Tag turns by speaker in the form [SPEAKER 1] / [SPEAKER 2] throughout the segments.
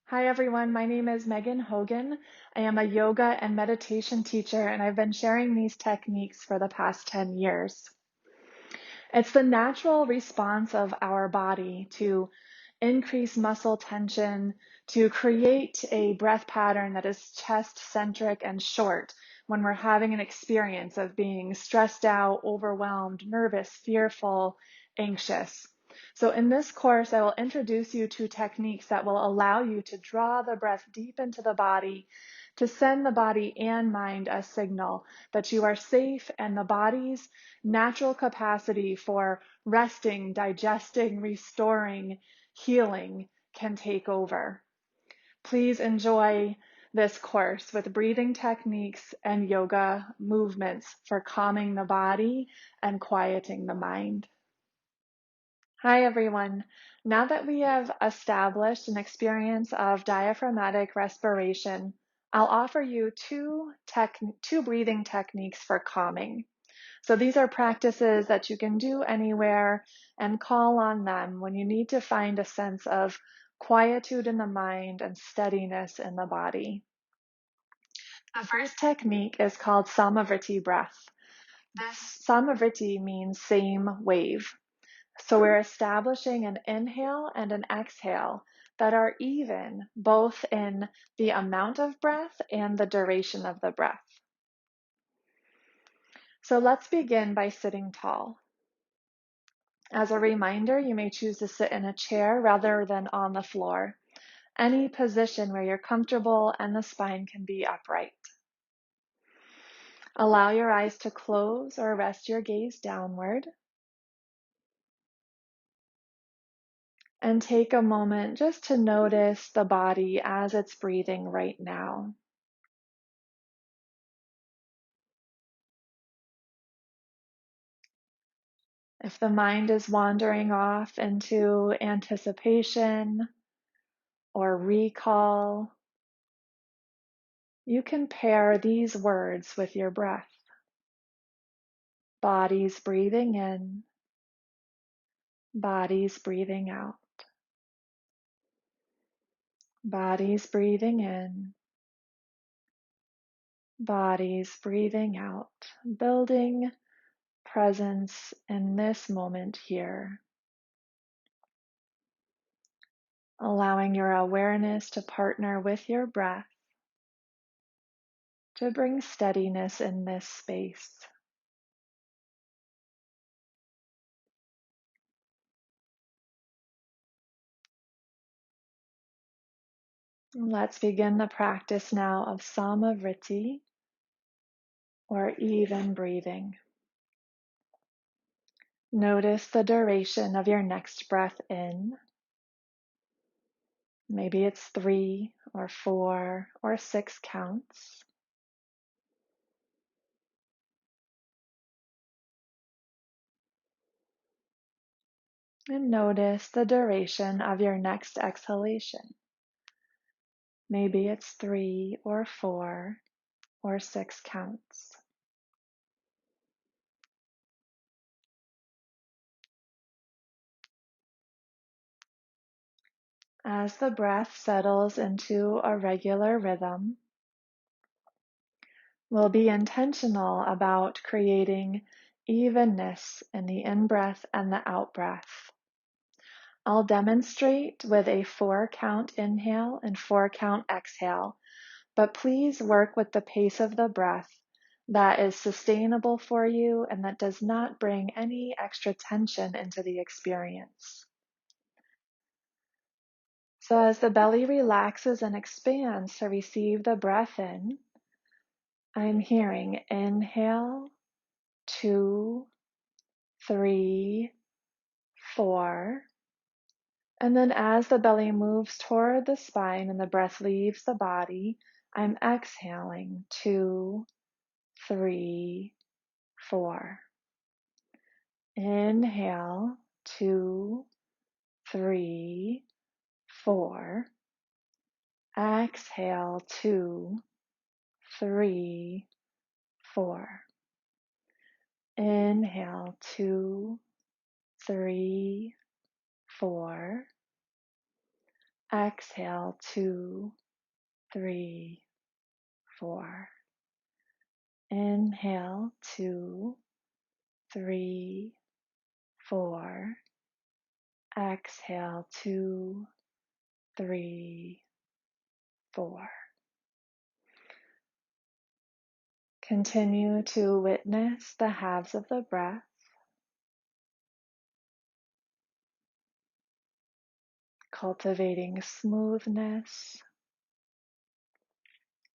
[SPEAKER 1] Hi everyone, my name is Megan Hogan. I am a yoga and meditation teacher, and I've been sharing these techniques for the past 10 years. It's the natural response of our body to increase muscle tension, to create a breath pattern that is chest-centric and short when we're having an experience of being stressed out, overwhelmed, nervous, fearful, anxious. So in this course, I will introduce you to techniques that will allow you to draw the breath deep into the body, to send the body and mind a signal that you are safe and the body's natural capacity for resting, digesting, restoring, healing can take over. Please enjoy this course with breathing techniques and yoga movements for calming the body and quieting the mind. Hi everyone. Now that we have established an experience of diaphragmatic respiration, I'll offer you two breathing techniques for calming. So these are practices that you can do anywhere and call on them when you need to find a sense of quietude in the mind and steadiness in the body. The first technique is called Samavriti breath. This Samavriti means same wave. So we're establishing an inhale and an exhale that are even both in the amount of breath and the duration of the breath. So let's begin by sitting tall. As a reminder, you may choose to sit in a chair rather than on the floor. Any position where you're comfortable and the spine can be upright. Allow your eyes to close or rest your gaze downward. And take a moment just to notice the body as it's breathing right now. If the mind is wandering off into anticipation or recall, you can pair these words with your breath. Body's breathing in, body's breathing out. Body's breathing in, body's breathing out, building presence in this moment here. Allowing your awareness to partner with your breath to bring steadiness in this space. Let's begin the practice now of Samavriti, or even breathing. Notice the duration of your next breath in. Maybe it's 3 or 4 or 6 counts. And notice the duration of your next exhalation. Maybe it's 3 or 4 or 6 counts. As the breath settles into a regular rhythm, we'll be intentional about creating evenness in the in-breath and the out-breath. I'll demonstrate with a 4-count inhale and 4-count exhale, but please work with the pace of the breath that is sustainable for you and that does not bring any extra tension into the experience. So as the belly relaxes and expands to receive the breath in, I'm hearing inhale, 2, 3, 4. And then as the belly moves toward the spine and the breath leaves the body, I'm exhaling 2, 3, 4. Inhale, 2, 3, 4. Exhale, 2, 3, 4. Inhale, 2, 3, 4. Exhale, 2, 3, 4. Inhale, 2, 3, 4. Exhale, 2, 3, 4. Continue to witness the halves of the breath, cultivating smoothness,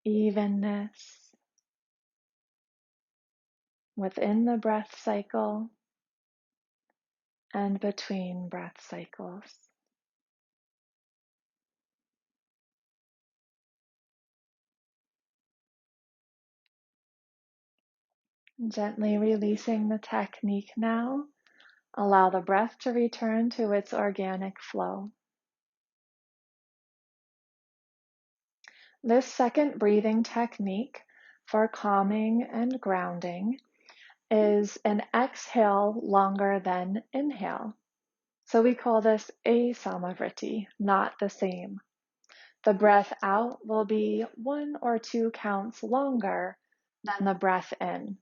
[SPEAKER 1] evenness within the breath cycle and between breath cycles. Gently releasing the technique now, allow the breath to return to its organic flow. This second breathing technique for calming and grounding is an exhale longer than inhale. So we call this asamavriti, not the same. The breath out will be 1 or 2 counts longer than the breath in.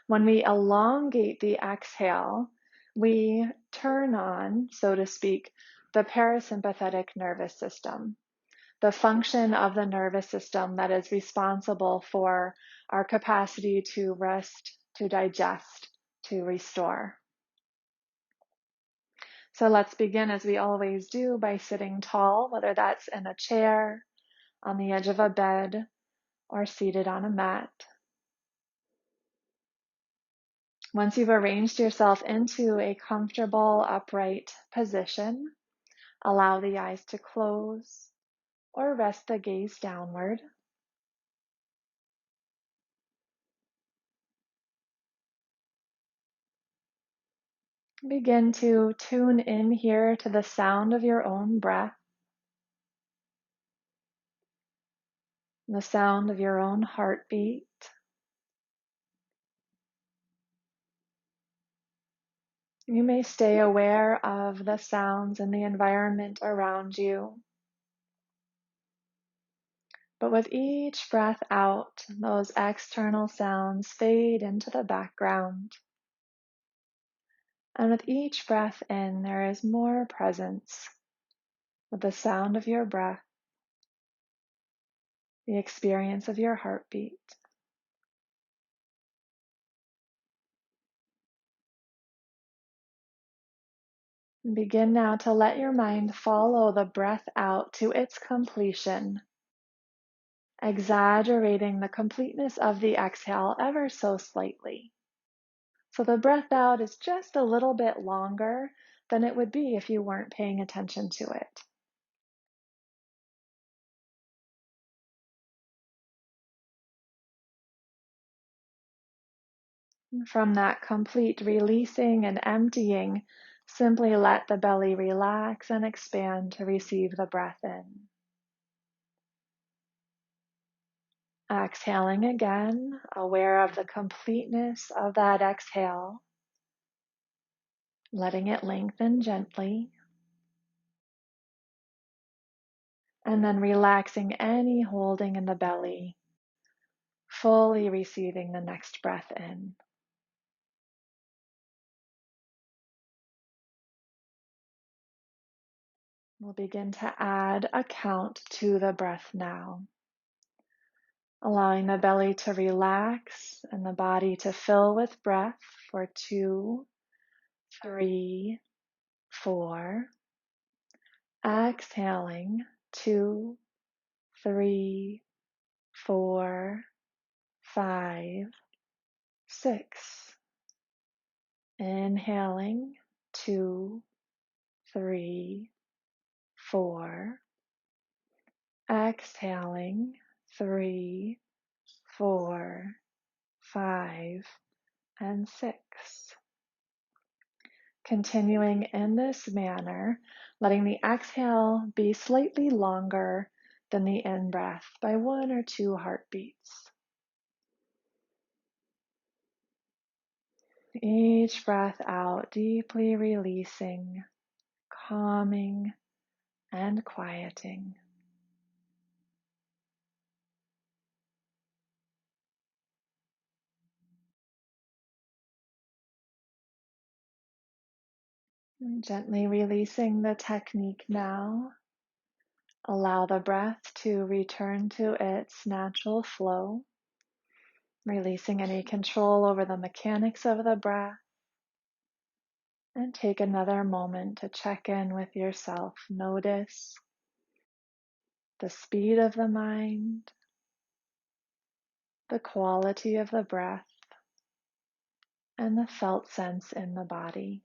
[SPEAKER 1] When we elongate the exhale, we turn on, so to speak, the parasympathetic nervous system, the function of the nervous system that is responsible for our capacity to rest, to digest, to restore. So let's begin as we always do by sitting tall, whether that's in a chair, on the edge of a bed, or seated on a mat. Once you've arranged yourself into a comfortable, upright position, allow the eyes to close or rest the gaze downward. Begin to tune in here to the sound of your own breath, the sound of your own heartbeat. You may stay aware of the sounds in the environment around you. But with each breath out, those external sounds fade into the background. And with each breath in, there is more presence with the sound of your breath, the experience of your heartbeat. And begin now to let your mind follow the breath out to its completion, exaggerating the completeness of the exhale ever so slightly. So the breath out is just a little bit longer than it would be if you weren't paying attention to it. From that complete releasing and emptying, simply let the belly relax and expand to receive the breath in. Exhaling again, aware of the completeness of that exhale, letting it lengthen gently, and then relaxing any holding in the belly, fully receiving the next breath in. We'll begin to add a count to the breath now, allowing the belly to relax and the body to fill with breath for 2, 3, 4. Exhaling 2, 3, 4, 5, 6. Inhaling 2, 3, 4. Exhaling 3, 4, 5, and 6. Continuing in this manner, letting the exhale be slightly longer than the in-breath by 1 or 2 heartbeats. Each breath out, deeply releasing, calming, and quieting. And gently releasing the technique now. Allow the breath to return to its natural flow, releasing any control over the mechanics of the breath. And take another moment to check in with yourself. Notice the speed of the mind, the quality of the breath, and the felt sense in the body.